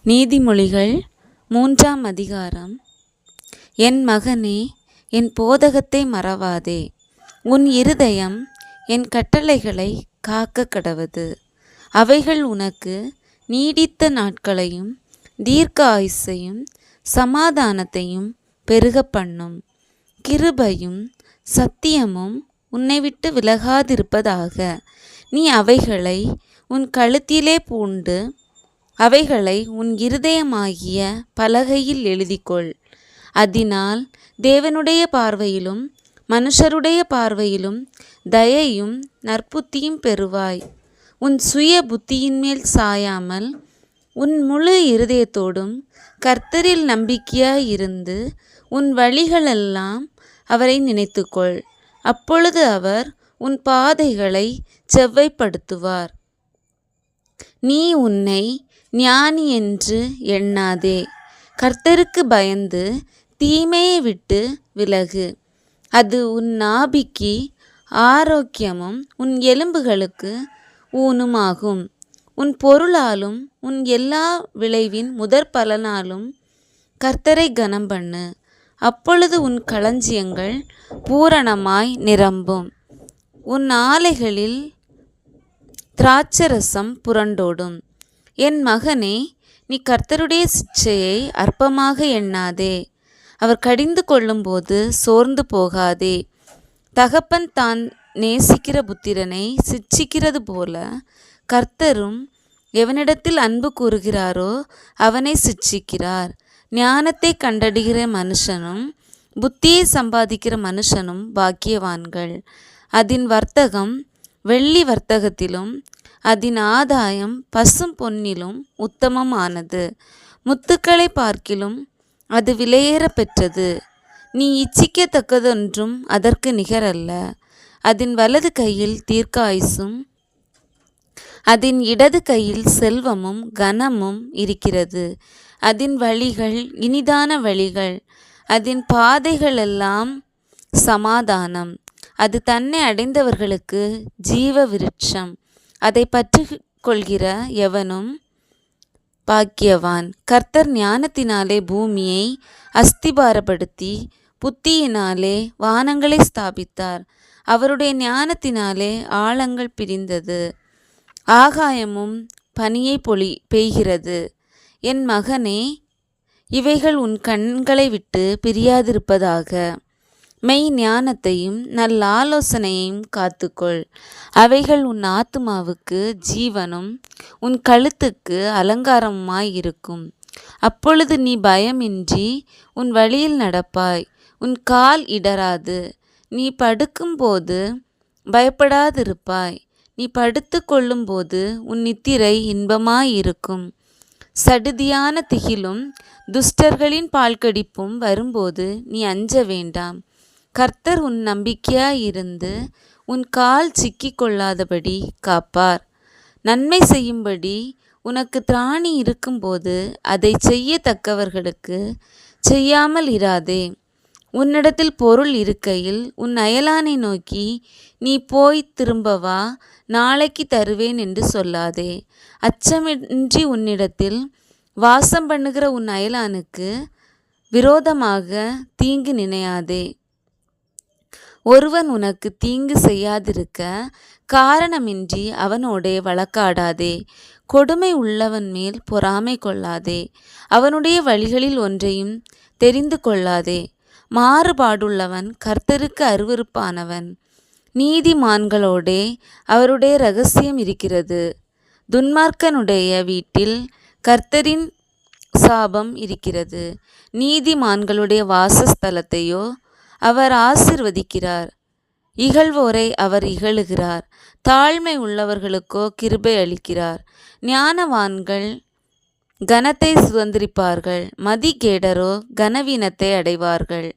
நீதிமொழிகள் 3ஆம் அதிகாரம். என் மகனே, என் போதகத்தை மறவாதே. உன் இருதயம் என் கட்டளைகளை காக்க கடவது. அவைகள் உனக்கு நீடித்த நாட்களையும் தீர்க்க ஆயுசையும் சமாதானத்தையும் பெருக பண்ணும். கிருபையும் சத்தியமும் உன்னை விட்டு விலகாதிருப்பதாக. நீ அவைகளை உன் கழுத்திலே பூண்டு அவைகளை உன் இருதயமாகிய பலகையில் எழுதிக்கொள். அதனால் தேவனுடைய பார்வையிலும் மனுஷருடைய பார்வையிலும் தயையும் நற்புத்தியும் பெறுவாய். உன் சுய புத்தியின் மேல் சாயாமல் உன் முழு இருதயத்தோடும் கர்த்தரில் நம்பிக்கையாய் இருந்து உன் வழிகளெல்லாம் அவரை நினைத்துக்கொள். அப்பொழுது அவர் உன் பாதைகளை செவ்வைப்படுத்துவார். நீ உன்னை ஞானி என்று எண்ணாதே. கர்த்தருக்கு பயந்து தீமையை விட்டு விலகு. அது உன் நாபிக்கு ஆரோக்கியமும் உன் எலும்புகளுக்கு ஊனுமாகும். உன் பொருளாலும் உன் எல்லா விளைவின் முதற் பலனாலும் கர்த்தரை கனம் பண்ணு. அப்பொழுது உன் களஞ்சியங்கள் பூரணமாய் நிரம்பும். உன் ஆலைகளில் திராட்சரசம் புரண்டோடும். என் மகனே, நீ கர்த்தருடைய சிட்சையை அற்பமாக எண்ணாதே. அவர் கடிந்து கொள்ளும்போது சோர்ந்து போகாதே. தகப்பன் தான் நேசிக்கிற புத்திரனை சிட்சிக்கிறது போல கர்த்தரும் எவனிடத்தில் அன்பு கூறுகிறாரோ அவனை சிட்சிக்கிறார். ஞானத்தை கண்டடுகிற மனுஷனும் புத்தியை சம்பாதிக்கிற மனுஷனும் பாக்கியவான்கள். அதன் வர்த்தகம் வெள்ளி வர்த்தகத்திலும் அதன் ஆதாயம் பசும் பொன்னிலும் உத்தமமானது. முத்துக்களை பார்க்கிலும் அது விலையேற பெற்றது. நீ இச்சிக்கத்தக்கதொன்றும் அதற்கு நிகரல்ல. அதன் வலது கையில் தீர்க்க ஆயுசும் அதன் இடது கையில் செல்வமும் கனமும் இருக்கிறது. அதன் வழிகள் இனிதான வழிகள், அதன் பாதைகளெல்லாம் சமாதானம். அது தன்னை அடைந்தவர்களுக்கு ஜீவ விருட்சம். அதை பற்றி கொள்கிற எவனும் பாக்கியவான். கர்த்தர் ஞானத்தினாலே பூமியை அஸ்திபாரப்படுத்தி புத்தியினாலே வானங்களை ஸ்தாபித்தார். அவருடைய ஞானத்தினாலே ஆழங்கள் பிரிந்தது, ஆகாயமும் பனியை பெய்கிறது. என் மகனே, இவைகள் உன் கண்களை விட்டு பிரியாதிருப்பதாக. மெய் ஞானத்தையும் நல்ல ஆலோசனையையும் காத்துக்கொள். அவைகள் உன் ஆத்துமாவுக்கு ஜீவனும் உன் கழுத்துக்கு அலங்காரமுமாய் இருக்கும். அப்பொழுது நீ பயமின்றி உன் வழியில் நடப்பாய். உன் கால் இடராது. நீ படுக்கும்போது பயப்படாதிருப்பாய். நீ படுத்து கொள்ளும்போது உன் நித்திரை இன்பமாயிருக்கும். சடுதியான திகிலும் துஷ்டர்களின் பால்கடிப்பும் வரும்போது நீ அஞ்ச வேண்டாம். கர்த்தர் உன் நம்பிக்கையாயிருந்து உன் கால் சிக்கிக் கொள்ளாதபடி காப்பார். நன்மை செய்யும்படி உனக்கு திராணி இருக்கும்போது அதை செய்யத்தக்கவர்களுக்கு செய்யாமல் இராதே. உன்னிடத்தில் பொருள் இருக்கையில் உன் அயலானை நோக்கி நீ போய் திரும்பவா, நாளைக்கு தருவேன் என்று சொல்லாதே. அச்சமின்றி உன்னிடத்தில் வாசம் பண்ணுகிற உன் அயலானுக்கு விரோதமாக தீங்கு நினையாதே. ஒருவன் உனக்கு தீங்கு செய்யாதிருக்க காரணமின்றி அவனோடே வழக்காடாதே. கொடுமை உள்ளவன் மேல் பொறாமை கொள்ளாதே. அவனுடைய வழிகளில் ஒன்றையும் தெரிந்து கொள்ளாதே. மாறுபாடுள்ளவன் கர்த்தருக்கு அருவருப்பானவன். நீதிமான்களோடே அவருடைய இரகசியம் இருக்கிறது. துன்மார்க்கனுடைய வீட்டில் கர்த்தரின் சாபம் இருக்கிறது. நீதிமான்களுடைய வாசஸ்தலத்தையோ அவர் ஆசீர்வதிக்கிறார். இகழ்வோரை அவர் இகழுகிறார். தாழ்மை உள்ளவர்களுக்கோ கிருபை அளிக்கிறார். ஞானவான்கள் கனத்தை சுதந்திரிப்பார்கள். மதிகேடரோ கனவீனத்தை அடைவார்கள்.